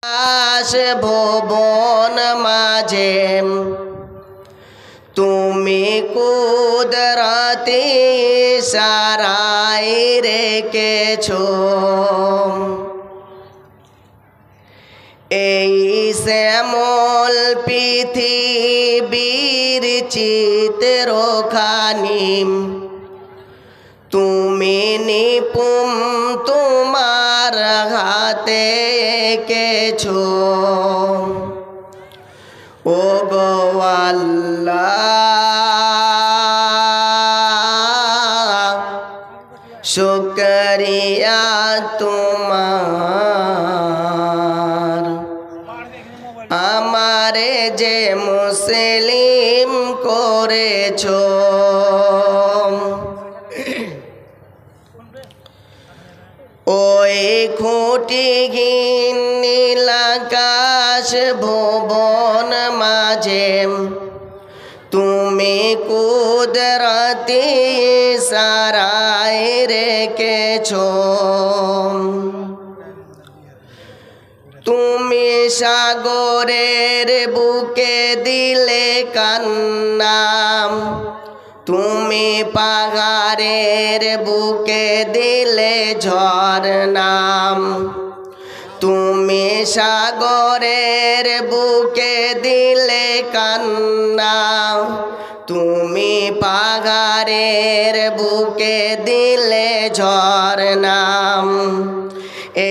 আকাশ ভুবন মাঝে তুমি কুদরতি ইশারায় রেখেছো। এই শ্যামল পৃথিবীর চিত্রখানি তুমি নিপুণ তোমার হাতে এঁকেছো। ও গো আল্লাহ, শুকরিয়া তোমার, আমারে যে মুসলিম করেছো। ওই খুঁটিহীন নীল আকাশ ভুবন মাঝে তুমি কুদরতি ইশারায় রেখেছো। তুমি সাগরের বুকে দিলে কান্না, তুমি পাহাড়ের বুকে দিলে ঝরনা। তুমি সাগরের বুকে দিলে কান্না, তুমি পাহাড়ের বুকে দিলে ঝরনা।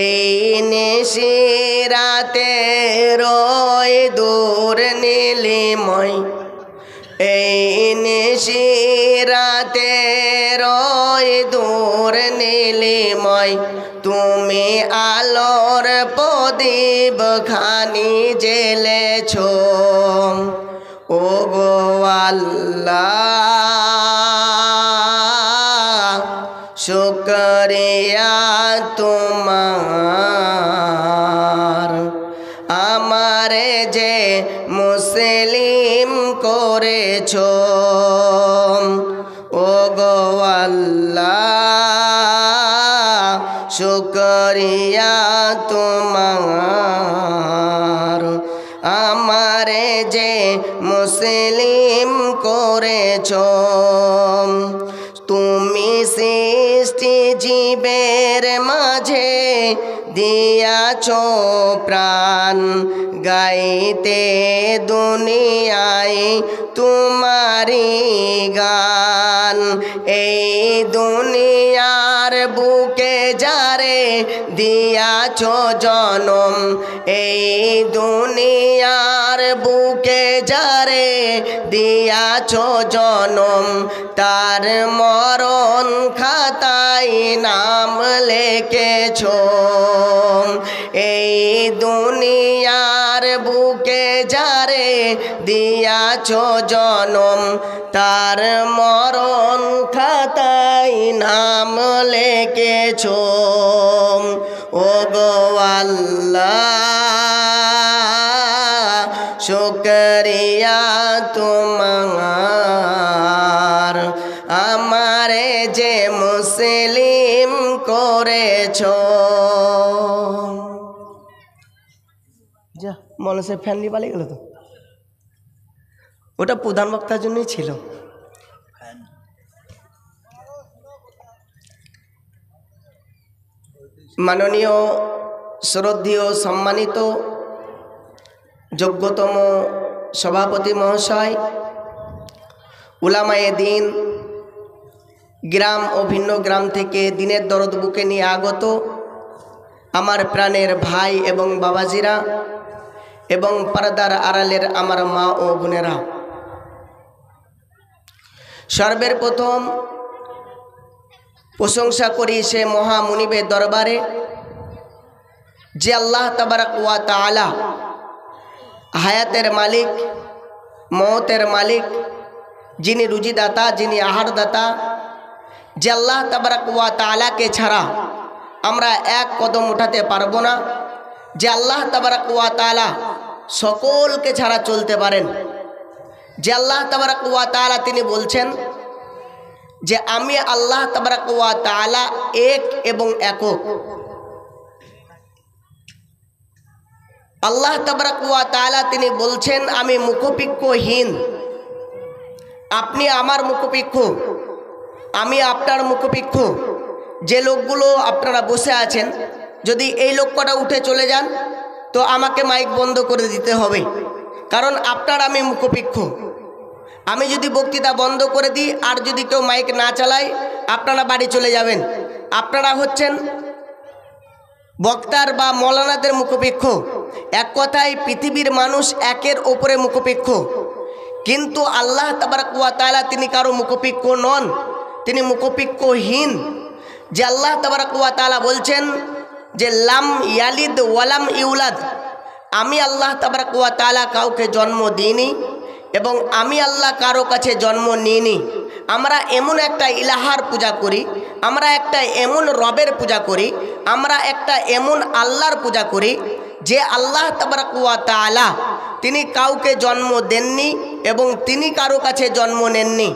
এই নিশিরাতে রয় দূর নীলিময়, এই নিশিরাতে রয় দূর নীলিময়, তুমি আলোর প্রদীপ খানি জ্বেলেছো। ও গো আল্লাহ, শুকরিয়া তোমার, আমারে যে মুসলিম করেছো। ও গো আল্লাহ, শুকরিয়া তোমার, আমারে যে মুসলিম করেছো। তুমি সৃষ্টি জীবের মাঝে দিয়াছো প্রাণ, গাইতে দুনিয়ায় তোমারি গান। এই দুনিয়ার বুকে যারে দিয়াছো জনম, এই দুনিয়ার বুকে যারে দিয়াছো জনম, তার মরণ খাতায় নাম লিখেছো। এই দুনিয়ার বুকে যারে দিয়াছো জনম, তার মরণ খাতায় নাম লিখেছো। ও গো আল্লাহ, শুকরিয়া তোমার, আমারে যে মুসলিম করেছো। যা মনে সে ফ্যান নিয়ে পালিয়ে গেল তো, ওটা প্রধান বক্তার জন্যই ছিল। মাননীয় শ্রদ্ধেয় সম্মানিত যোগ্যতম সভাপতি মহাশয়, উলামায়ে দ্বীন, গ্রাম ও ভিন্ন গ্রাম থেকে দিনের দরদ বুকে নিয়ে আগত আমার প্রাণের ভাই এবং বাবাজিরা এবং পর্দার আড়ালের আমার মা ও বোনেরা, সর্বের প্রথম প্রশংসা করি সে মহামুনিবের দরবারে যে আল্লাহ তাবারাক ওয়া তাআলা হায়াতের মালিক, মওতের মালিক, যিনি রুজিদাতা, যিনি আহারদাতা, যে আল্লাহ তাবারাক ওয়া তাআলাকে ছাড়া আমরা এক কদম উঠাতে পারবো না, যে আল্লাহ তাবারাক ওয়া তাআলা সকলকে ছাড়া চলতে পারেন, যে আল্লাহ তাবারাক ওয়া তাআলা তিনি বলছেন যে আমি আল্লাহ তাবারাক ওয়া তাআলা এক এবং একক। আল্লাহ তাবারাক ওয়া তাআলা তিনি বলছেন আমি মুখপিক্ষহীন, আপনি আমার মুখপিক্ষ, আমি আপনার মুখপিক্ষ। যে লোকগুলো আপনারা বসে আছেন, যদি এই লোক কটা উঠে চলে যান তো আমাকে মাইক বন্ধ করে দিতে হবে, কারণ আপনার আমি মুখপিক্ষ। আমি যদি বক্তৃতা বন্ধ করে দিই আর যদি কেউ মাইক না চালায়, আপনারা বাড়ি চলে যাবেন। আপনারা হচ্ছেন বক্তার বা মৌলানাদের মুখপিক্ষ। এক কথায় পৃথিবীর মানুষ একের ওপরে মুখপিক্ষ, কিন্তু আল্লাহ তাবারাক ওয়া তাআলা তিনি কারো মুখপিক্ষ নন, তিনি মুখপিক্ষহীন। যে আল্লাহ তাবারাক ওয়া তাআলা বলছেন যে লাম ইয়ালিদ ওয়ালাম ইউলাদ, আমি আল্লাহ তাবারাক ওয়া তাআলা কাউকে জন্ম দিইনি এবং আমি আল্লাহ কারো কাছে জন্ম নিইনি। আমরা এমন একটা ইলাহার পূজা করি, আমরা একটা এমন রবের পূজা করি, আমরা একটা এমন আল্লাহর পূজা করি যে আল্লাহ তাবারাক ওয়া তাআলা তিনি কাউকে জন্ম দেননি এবং তিনি কারো কাছে জন্ম নেননি।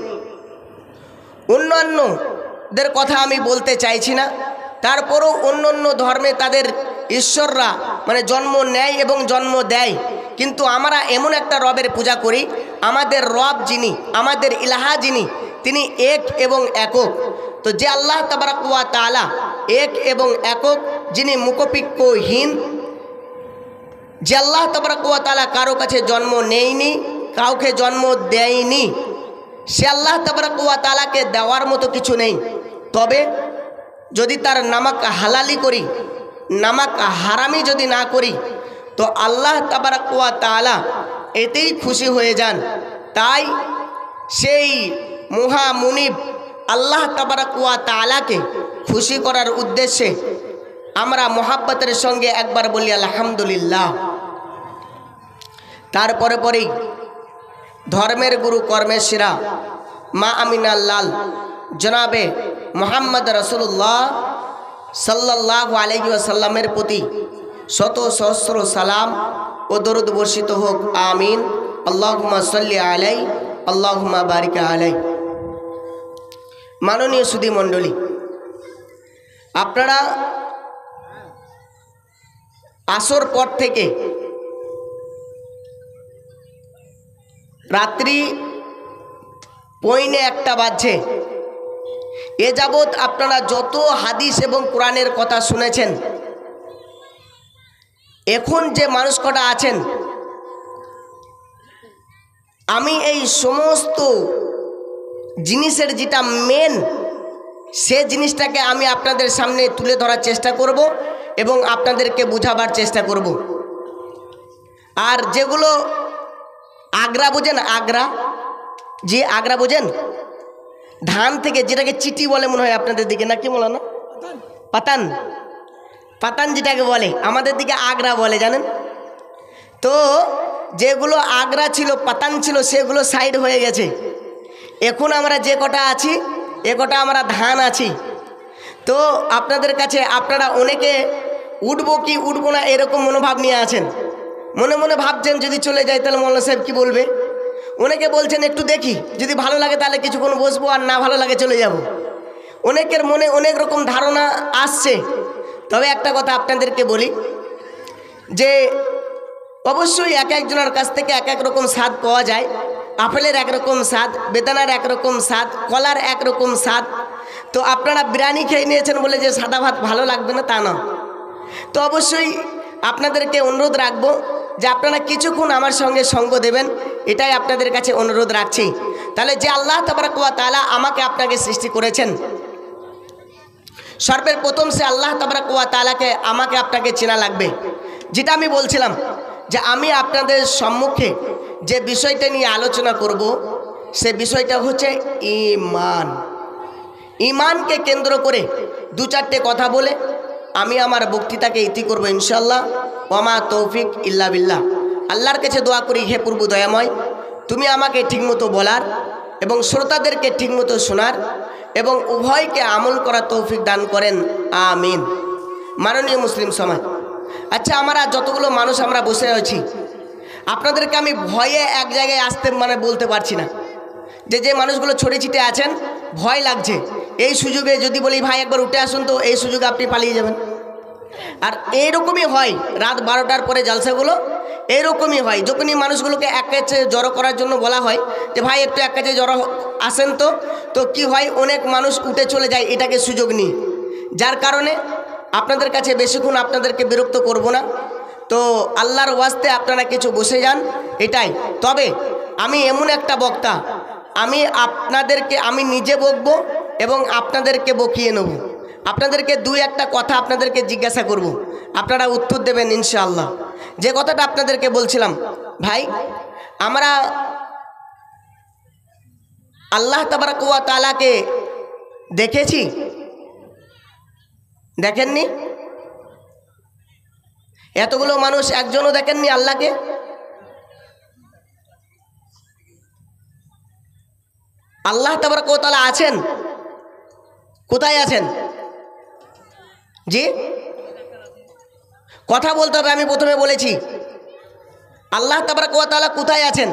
অন্যান্যদের কথা আমি বলতে চাইছি না, তারপরও অন্য ধর্মে তাদের ঈশ্বররা মানে জন্ম নেয় এবং জন্ম দেয়, কিন্তু আমরা এমন একটা রবের পূজা করি, আমাদের রব যিনি, আমাদের ইলাহা যিনি, তিনি এক এবং একক। তো যে আল্লাহ তাবারাক ওয়া তাআলা এক এবং একক, যিনি মুখপিক্ষহীন, যে আল্লাহ তাবারাক ওয়া তাআলা কারো কাছে জন্ম নেয়নি, কাউকে জন্ম দেয়নি, সে আল্লাহ তাবারাক ওয়া তাআলাকে দেওয়ার মতো কিছু নেই। তবে যদি তার নামাক হালালি করি, নামাক হারামি যদি না করি, তো আল্লাহ তাবারাক ওয়া তাআলা এতেই খুশি হয়ে যান। তাই সেই মহামুনিব আল্লাহ তাবারাক ওয়া তাআলাকে খুশি করার উদ্দেশ্যে আমরা মোহাব্বতের সঙ্গে একবার বলি আলহামদুলিল্লাহ। তারপরে পরেই ধর্মের গুরু কর্মের সেরা মা আমিনার লাল জনাবে মুহাম্মদ রাসূলুল্লাহ সাল্লাল্লাহু আলাইহি ওয়াসাল্লামের প্রতি শত সহস্র সালাম ও দরুদ বর্ষিত হোক, আমিন। আল্লাহুম্মা সাল্লি আলাই, আল্লাহুম্মা বারিক আলাই। মাননীয় সুধী মণ্ডলী, আপনারা আসর পর থেকে রাত্রি 1:45 বাজছে, এ যাবৎ আপনারা যত হাদিস এবং কোরআনের কথা শুনেছেন, এখন যে মানুষ কটা আছেন, আমি এই সমস্ত জিনিসের যেটা মেন, সে জিনিসটাকে আমি আপনাদের সামনে তুলে ধরার চেষ্টা করব এবং আপনাদেরকে বোঝাবার চেষ্টা করব। আর যেগুলো আগ্রা বোঝেন, আগ্রা, যে আগ্রা বোঝেন, ধান থেকে যেটাকে চিটি বলে মনে হয় আপনাদের দিকে, নাকি বলো না? পাতান, পাতান যেটাকে বলে, আমাদের দিকে আগ্রা বলে, জানেন তো? যেগুলো আগ্রা ছিল, পাতান ছিল, সেগুলো সাইড হয়ে গেছে। এখন আমরা যে কটা আছি, এ কটা আমরা ধান আছি। তো আপনাদের কাছে আপনারা অনেকে উঠবো কি উঠবো না এরকম মনোভাব নিয়ে আছেন, মনে মনে ভাবছেন যদি চলে যায় তাহলে মৌলানা সাহেব কি বলবে। অনেকে বলছেন একটু দেখি, যদি ভালো লাগে তাহলে কিছুক্ষণ বসবো, আর না ভালো লাগে চলে যাব। অনেকের মনে অনেক রকম ধারণা আসছে। তবে একটা কথা আপনাদেরকে বলি যে অবশ্যই এক একজনের কাছ থেকে এক এক রকম স্বাদ পাওয়া যায়। আপেলের একরকম স্বাদ, বেদানার একরকম স্বাদ, কলার একরকম স্বাদ। তো আপনারা বিরিয়ানি খেয়ে নিয়েছেন বলে যে সাদা ভাত ভালো লাগবে না তা না। তো অবশ্যই আপনাদেরকে অনুরোধ রাখবো যে আপনারা কিছুক্ষণ আমার সঙ্গে সঙ্গ দেবেন, এটাই আপনাদের কাছে অনুরোধ রাখছি। তাহলে যে আল্লাহ তাবারাক ওয়া তাআলা আমাকে আপনাকে সৃষ্টি করেছেন, সর্বের প্রথম সে আল্লাহ তাবারাক ওয়া তাআলাকে আমাকে আপনাকে চেনা লাগবে। যেটা আমি বলছিলাম যে আমি আপনাদের সম্মুখে যে বিষয়টা নিয়ে আলোচনা করব, সে বিষয়টা হচ্ছে ঈমান। ঈমানকে কেন্দ্র করে দু চারটে কথা বলে আমি আমার বক্তৃতাকে ইতি করব ইনশাআল্লাহ। ওমা তৌফিক ইল্লা বিল্লাহ। আল্লাহর কাছে দোয়া করি, হে পূর্ব দয়াময়, তুমি আমাকে ঠিকমতো বলার এবং শ্রোতাদেরকে ঠিকমতো শোনার এবং উভয়কে আমল করার তৌফিক দান করেন, আমিন। মাননীয় মুসলিম সমাজ, আচ্ছা আমরা যতগুলো মানুষ আমরা বসে আছি, আপনাদেরকে আমি ভয়ে এক জায়গায় আসতে বলতে পারছি না। যে মানুষগুলো ছড়ে ছিটে আছেন, ভয় লাগছে। এই সুযোগে যদি বলি ভাই একবার উঠে আসুন, তো এই সুযোগে আপনি পালিয়ে যাবেন। আর এইরকমই হয় রাত 12টার পরে জালসাগুলো এইরকমই হয়। যখনই মানুষগুলোকে এক কাছে জড়ো করার জন্য বলা হয় যে ভাই একটু এক কাছে জড়ো আসেন, তো কি হয়, অনেক মানুষ উঠে চলে যায় এটাকে সুযোগ নিই। যার কারণে আপনাদের কাছে বেশিক্ষণ আপনাদেরকে বিরক্ত করব না। তো আল্লাহর ওয়াস্তে আপনারা কিছু বসে যান এটাই। তবে আমি এমন একটা বক্তা, আমি নিজে বকবো এবং আপনাদেরকে বকিয়ে নেব। আপনাদেরকে দুই একটা কথা আপনাদেরকে জিজ্ঞাসা করব, আপনারা উত্তর দেবেন ইনশাআল্লাহ। যে কথাটা আপনাদেরকে বলছিলাম, ভাই আমরা আল্লাহ তাবারক ওয়া তাআলাকে দেখেছি? দেখেননি? এতগুলো মানুষ একজনও দেখেননি আল্লাহকে? আল্লাহ তাবারক ওয়া তাআলা আছেন? কোথায় আছেন? জি, কথা বলতে হবে। আমি প্রথমে বলেছি আল্লাহ তাবারক ওয়া তাআলা কোথায় আছেন?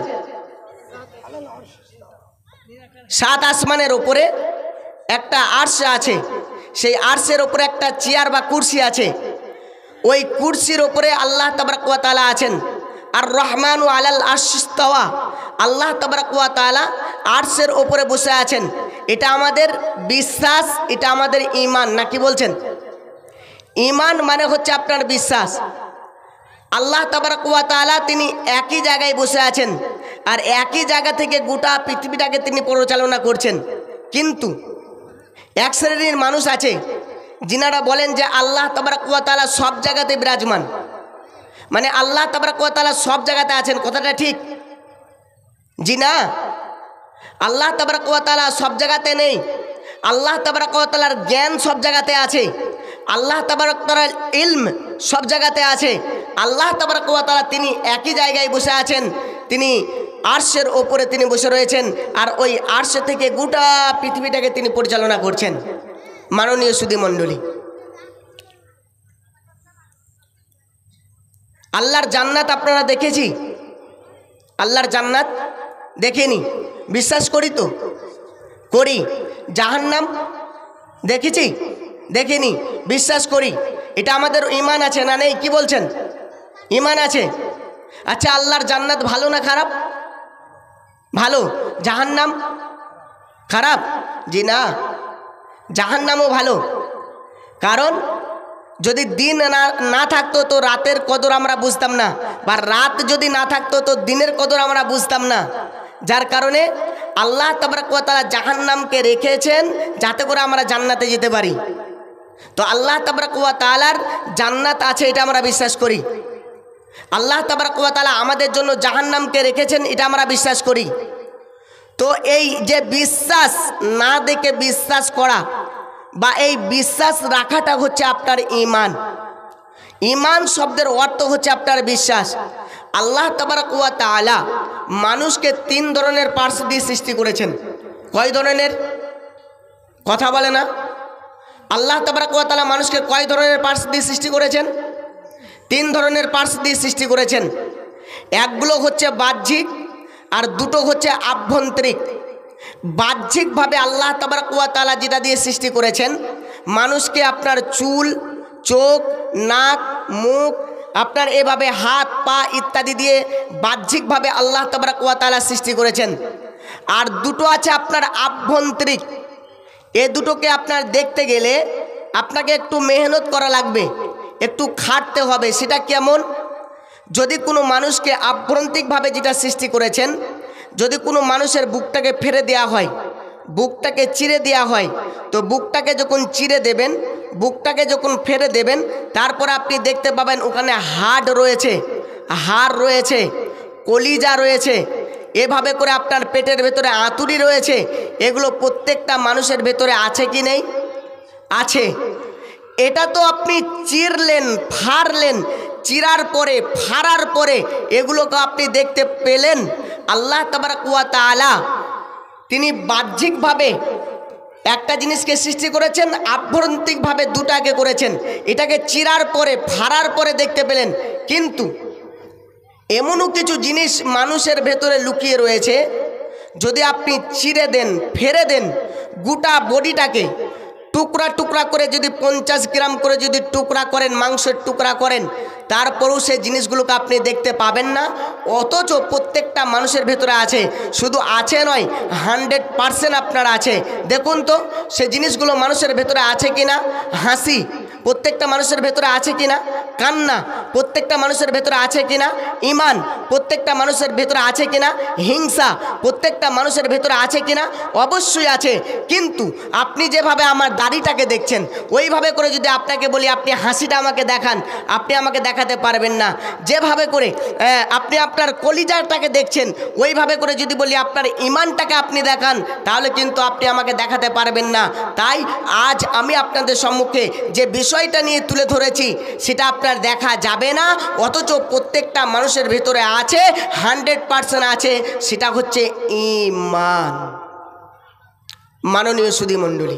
7 আসমানের উপরে একটা আরশ আছে, সেই আরশের উপরে একটা চেয়ার বা কুরসি আছে, ওই কুরসির উপরে আল্লাহ তাবারক ওয়া তাআলা আছেন। আর রহমানু আলাল আরশি ইস্তাওয়া, আল্লাহ তাবারক ওয়া তাআলা আরশের উপরে বসে আছেন। এটা আমাদের বিশ্বাস, এটা আমাদের ঈমান। না কি বলছেন? ঈমান মানে হচ্ছে আপনার বিশ্বাস। আল্লাহ তাবারক ওয়া তাআলা তিনি একই জায়গায় বসে আছেন, আর একই জায়গা থেকে গোটা পৃথিবীটাকে তিনি পরিচালনা করছেন। কিন্তু এক শ্রেণীর মানুষ আছে যিনারা বলেন যে আল্লাহ তাবারক ওয়া তাআলা সব জায়গাতে বিরাজমান, মানে আল্লাহ তাবারক ওয়া তাআলা সব জায়গাতে আছেন। কথাটা ঠিক? জি না, আল্লাহ তাবারক ওয়া তাআলা সব জায়গাতে নেই। আল্লাহ তাবারক ওয়া তাআলার জ্ঞান সব জায়গাতে আছে, আল্লাহ তাবারক ওয়া তাআলার ইলম সব জায়গাতে আছে। আল্লাহ তাবারক ওয়া তাআলা তিনি একই জায়গায় বসে আছেন, তিনি আরশের ওপরে তিনি বসে রয়েছেন, আর ওই আরশ থেকে গোটা পৃথিবীটাকে তিনি পরিচালনা করছেন। মাননীয় সুধী মণ্ডলী, আল্লাহর জান্নাত আপনারা দেখেছি? আল্লাহর জান্নাত দেখেনি? বিশ্বাস করি তো? করি। জাহান্নাম দেখেছি? দেখিনি, বিশ্বাস করি। এটা আমাদের ঈমান আছে না নেই? কি বলছেন? ঈমান আছে। আচ্ছা, আল্লাহর জান্নাত ভালো না খারাপ? ভালো। জাহান্নাম খারাপ? জি না, জাহান্নামও ভালো। কারণ যদি দিন না থাকতো তো রাতের কদর আমরা বুঝতাম না, বা রাত যদি না থাকতো তো দিনের কদর আমরা বুঝতাম না। যার কারণে আল্লাহ তাবারক ওয়া তাআলা জাহান্নামকে রেখেছেন যাতে করে আমরা জান্নাতে যেতে পারি। তো আল্লাহ তাবারক ওয়া তাআলার জান্নাত আছে, এটা আমরা বিশ্বাস করি। আল্লাহ তাবারক ওয়া তাআলা আমাদের জন্য জাহান্নামকে রেখেছেন, এটা আমরা বিশ্বাস করি। তো এই যে বিশ্বাস না দেখে বিশ্বাস করা বা এই বিশ্বাস রাখাটা হচ্ছে আপনার ঈমান। ঈমান শব্দের অর্থ হচ্ছে আপনার বিশ্বাস। আল্লাহ তাবারক ওয়া তাআলা মানুষকে 3 ধরনের পার্টস দিয়ে সৃষ্টি করেছেন। কয় ধরনের? কথা বলে না। আল্লাহ তাবারক ওয়া তাআলা মানুষকে কয় ধরনের পার্টস দিয়ে সৃষ্টি করেছেন? 3 ধরনের পার্টস দিয়ে সৃষ্টি করেছেন। একগুলো হচ্ছে বাহ্যিক আর দুটো হচ্ছে আভ্যন্তরিক। বাহ্যিকভাবে আল্লাহ তাবারক ওয়া তাআলা যেটা দিয়ে সৃষ্টি করেছেন, মানুষকে আপনার চুল, চোখ, নাক, মুখ, আপনার এভাবে হাত পা ইত্যাদি দিয়ে বাহ্যিকভাবে আল্লাহ তাবারক ওয়া তাআলা সৃষ্টি করেছেন। আর দুটো আছে আপনার আভ্যন্তরিক। এ দুটোকে আপনার দেখতে গেলে আপনাকে একটু মেহনত করা লাগবে, একটু খাটতে হবে। সেটা কেমন? যদি কোনো মানুষকে আভ্যন্তরিকভাবে যেটা সৃষ্টি করেছেন, যদি কোনো মানুষের বুকটাকে ফেরে দেওয়া হয়, বুকটাকে চিরে দেওয়া হয়, তো বুকটাকে যখন চিরে দেবেন, বুকটাকে যখন ফেরে দেবেন, তারপর আপনি দেখতে পাবেন ওখানে হাড় রয়েছে, হাড় রয়েছে, কলিজা রয়েছে, এভাবে করে আপনার পেটের ভেতরে আঁতুড়ি রয়েছে। এগুলো প্রত্যেকটা মানুষের ভেতরে আছে কি নেই? আছে। এটা তো আপনি চিরলেন, ফাড়লেন, চিরার পরে, ফাড়ার পরে এগুলোকে আপনি দেখতে পেলেন। আল্লাহ তাবারক ওয়া তাআলা তিনি বাহ্যিকভাবে একটা জিনিসকে সৃষ্টি করেছেন, আভ্যন্তরিকভাবে দুটাকে করেছেন। এটাকে চিরার পরে, ফাড়ার পরে দেখতে পেলেন। কিন্তু এমনও কিছু জিনিস মানুষের ভেতরে লুকিয়ে রয়েছে, যদি আপনি চিরে দেন, ফেরে দেন গোটা বডিটাকে, টুকরা টুকরা করে যদি 50 গ্রাম করে যদি টুকরা করেন, মাংসের টুকরা করেন, তারপরেও সেই জিনিসগুলোকে আপনি দেখতে পাবেন না। অথচ প্রত্যেকটা মানুষের ভেতরে আছে, শুধু আছে নয় 100% আপনার আছে। দেখুন তো সেই জিনিসগুলো মানুষের ভেতরে আছে কিনা। হাসি প্রত্যেকটা মানুষের ভেতরে আছে কিনা, কান্না প্রত্যেকটা মানুষের ভেতরে আছে কিনা, ঈমান প্রত্যেকটা মানুষের ভেতরে আছে কিনা, হিংসা প্রত্যেকটা মানুষের ভেতরে আছে কিনা, অবশ্যই আছে। কিন্তু আপনি যেভাবে আমার দাড়িটাকে দেখছেন, ওইভাবে করে যদি আপনাকে বলি আপনি হাসিটা আমাকে দেখান, আপনি আমাকে দেখাতে পারবেন না। যেভাবে করে আপনি আপনার কলিজাটাকে দেখছেন, ওইভাবে করে যদি বলি আপনার ঈমানটাকে আপনি দেখান, তাহলে কিন্তু আপনি আমাকে দেখাতে পারবেন না। তাই আজ আমি আপনাদের সম্মুখে যে বিষয়টা নিয়ে তুলে ধরেছি, সেটা আপনার দেখা যাবে না, অথচ প্রত্যেকটা মানুষের ভেতরে আছে, 100% আছে। সেটা হচ্ছে ঈমান। মাননীয় সুধী মণ্ডলী,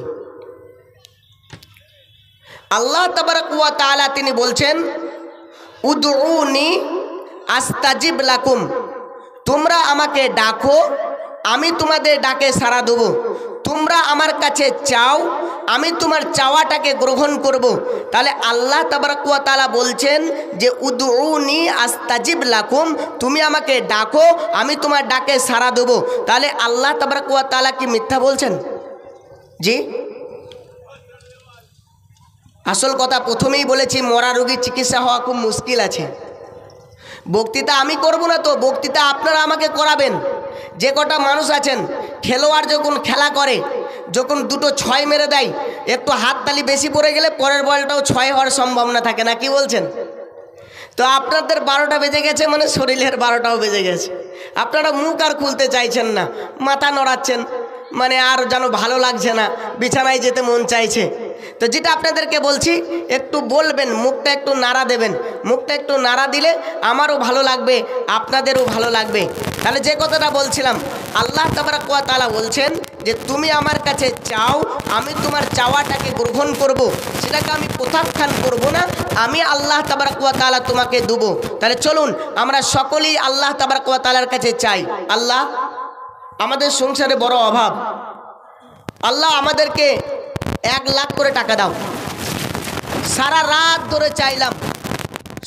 আল্লাহ তাবারক ওয়া তাআলা তিনি বলছেন, উদউনি আস্তাজিব লাকুম, তোমরা আমাকে ডাকো, আমি তোমাদের ডাকে সাড়া দেবো। তোমরা আমার কাছে চাও, আমি তোমার চাওয়াটাকে গ্রহণ করব। তাহলে আল্লাহ তাবারক ওয়া তাআলা বলছেন যে উদউনি আস্তাজিব লাকুম, তুমি আমাকে ডাকো, আমি তোমার ডাকে সাড়া দেবো। তাহলে আল্লাহ তাবারক ওয়া তাআলা কি মিথ্যা বলছেন? জি, আসল কথা প্রথমেই বলেছি, মরা রোগীর চিকিৎসা হওয়া খুব মুশকিল আছে। বক্তৃতা আমি করব না তো, বক্তৃতা আপনারা আমাকে করাবেন। যে কটা মানুষ আছেন, খেলোয়াড় যখন খেলা করে, যখন দুটো 6 মেরে দেয়, একটু হাততালি বেশি পড়ে গেলে পরের বলটাও 6 হওয়ার সম্ভাবনা থাকে না, কি বলছেন? তো আপনাদের 12টা বেজে গেছে মানে শরীরের 12টাও বেজে গেছে। আপনারা মুখ আর খুলতে চাইছেন না, মাথা নড়াচ্ছেন, মানে আর যেন ভালো লাগছে না, বিছানায় যেতে মন চাইছে। তো যেটা আপনাদেরকে বলছি, একটু বলবেন, মুখটা একটু নাড়া দেবেন। মুখটা একটু নাড়া দিলে আমারও ভালো লাগবে, আপনাদেরও ভালো লাগবে। তাহলে যে কথাটা বলছিলাম, আল্লাহ তাবারক ওয়া তাআলা বলছেন যে তুমি আমার কাছে চাও, আমি তোমার চাওয়াটাকে গ্রহণ করব, সেটাকে আমি প্রত্যাখ্যান করব না, আমি আল্লাহ তাবারক ওয়া তাআলা তোমাকে দেবো। তাহলে চলুন আমরা সকলেই আল্লাহ তাবারক ওয়া তাআলার কাছে চাই। আল্লাহ, আমাদের সংসারে বড় অভাব, আল্লাহ আমাদেরকে 1 লাখ করে টাকা দাও। সারা রাত ধরে চাইলাম,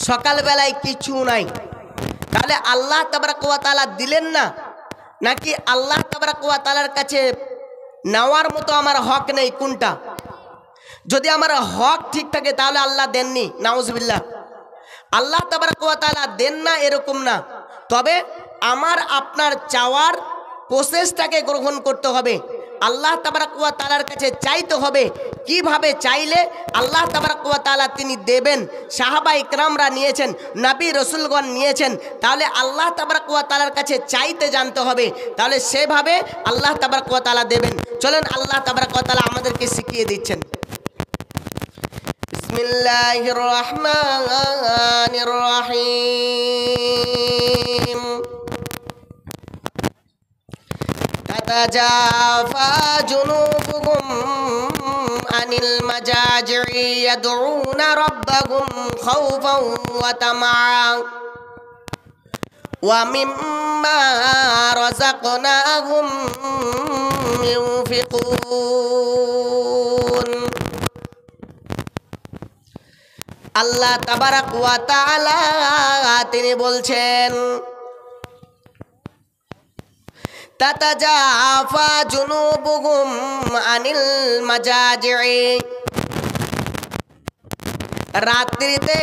সকালবেলায় কিছু নাই। তাহলে আল্লাহ তাবারক ওয়া তাআলা দিলেন না, নাকি আল্লাহ তাবারক ওয়া তাআলার কাছে নেওয়ার মতো আমার হক নেই? কোনটা? যদি আমার হক ঠিক থাকে তাহলে আল্লাহ দেননি, নাউজুবিল্লাহ। আল্লাহ তাবারক ওয়া তাআলা দেন না এরকম না, তবে আমার আপনার চাওয়ার প্রসেসটাকে গ্রহণ করতে হবে। আল্লাহ তাবারক ওয়া তাআলার কাছে চাইতে হবে। কিভাবে চাইলে আল্লাহ তাবারক ওয়া তাআলা তিনি দেবেন? সাহাবা ইকরামরা নিয়েছেন, নবী রাসূলগণ নিয়েছেন। তাহলে আল্লাহ তাবারক ওয়া তাআলার কাছে চাইতে জানতে হবে, তাহলে সেভাবে আল্লাহ তাবারক ওয়া তাআলা দেবেন। চলেন আল্লাহ তাবারক ওয়া তাআলা আমাদেরকে শিখিয়ে দিচ্ছেন। বিসমিল্লাহির রহমানির রহিম। تتجافى جنوبهم عن المضاجع يدعون ربهم خوفا وطمعا ومما رزقناهم ينفقون। আল্লাহ তাবারক ওয়া তাআলা তিনি বলছেন, তাতাজাফা জুনুবুহুম আনিল মাজাজি'i, রাত্রিতে,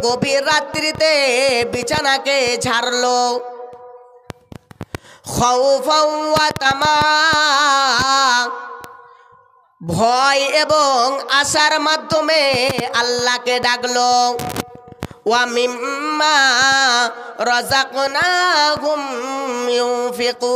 গভীর রাত্রিতে বিছানাকে ঝাড়লো, খাউফাও ওয়া তামা, ভয় এবং আশার মাধ্যমে আল্লাহকে ডাকলো, ওয়া মিম্মা রাযাকনাহুম ইউনফিকুন,